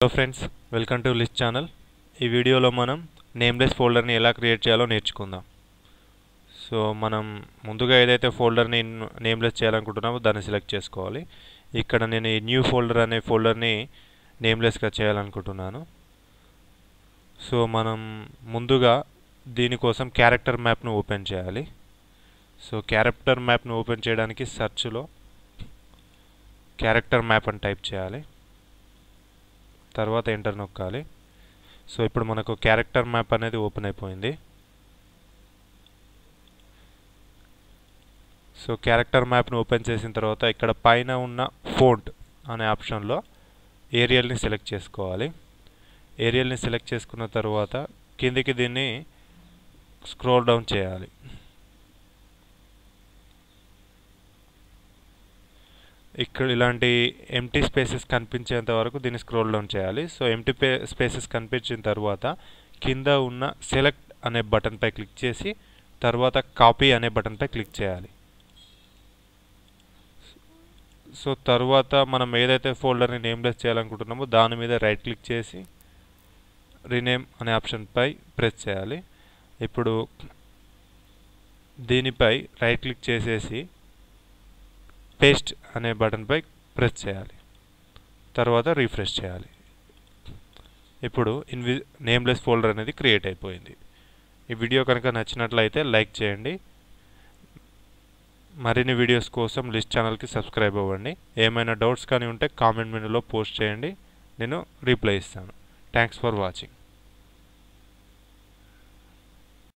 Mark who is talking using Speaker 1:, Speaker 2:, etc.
Speaker 1: Hello friends, welcome to list channel. ఈ వీడియోలో మనం నేమ్లెస్ ఫోల్డర్ని ఎలా క్రియేట్ చేయాలో నేర్చుకుందాం. సో మనం ముందుగా ఏదైతే ఫోల్డర్ని నేమ్లెస్ చేయాలనుకుంటున్నామో దాన్ని సెలెక్ట్ చేసుకోవాలి. ఇక్కడ నేను ఈ న్యూ ఫోల్డర్ అనే ఫోల్డర్ని నేమ్లెస్గా చేయాలనుకుంటున్నాను. సో మనం ముందుగా దీనికోసం క్యారెక్టర్ మ్యాప్ను ఓపెన్ చేయాలి. సో క్యారెక్టర్ మ్యాప్ను ఓపెన్ చేయడానికి సెర్చ్లో క్యారెక్టర్ మ్యాప్ అని టైప్ చేయాలి. తర్వాత ఎంటర్ నొక్కాలి. సో ఇప్పుడు మనకు క్యారెక్టర్ మ్యాప్ అనేది ఓపెన్ అయిపోయింది. సో క్యారెక్టర్ మ్యాప్ను ఓపెన్ చేసిన తర్వాత ఇక్కడ పైన ఉన్న ఫోంట్ అనే ఆప్షన్లో ఏరియల్ని సెలెక్ట్ చేసుకోవాలి. ఏరియల్ని సెలెక్ట్ చేసుకున్న తర్వాత కిందికి దీన్ని స్క్రోల్ డౌన్ చేయాలి. ఇక్కడ ఇలాంటి ఎంటీ స్పేసెస్ కనిపించేంత వరకు దీన్ని స్క్రోల్ డౌన్ చేయాలి. సో ఎంటీ స్పేసెస్ కనిపించిన తర్వాత కింద ఉన్న సెలెక్ట్ అనే బటన్పై క్లిక్ చేసి తర్వాత కాపీ అనే బటన్పై క్లిక్ చేయాలి. సో తర్వాత మనం ఏదైతే ఫోల్డర్ని నేమ్లెస్ చేయాలనుకుంటున్నామో దాని మీద రైట్ క్లిక్ చేసి రీనేమ్ అనే ఆప్షన్పై ప్రెస్ చేయాలి. ఇప్పుడు దీనిపై రైట్ క్లిక్ చేసేసి పేస్ట్ అనే బటన్పై ప్రెస్ చేయాలి. తర్వాత రీఫ్రెష్ చేయాలి. ఇప్పుడు నేమ్లెస్ ఫోల్డర్ అనేది క్రియేట్ అయిపోయింది. ఈ వీడియో కనుక నచ్చినట్లయితే లైక్ చేయండి. మరిన్ని వీడియోస్ కోసం లిస్ట్ ఛానల్కి సబ్స్క్రైబ్ అవ్వండి. ఏమైనా డౌట్స్ కానీ ఉంటే కామెంట్ మెనూలో పోస్ట్ చేయండి, నేను రిప్లై ఇస్తాను. Thanks for watching.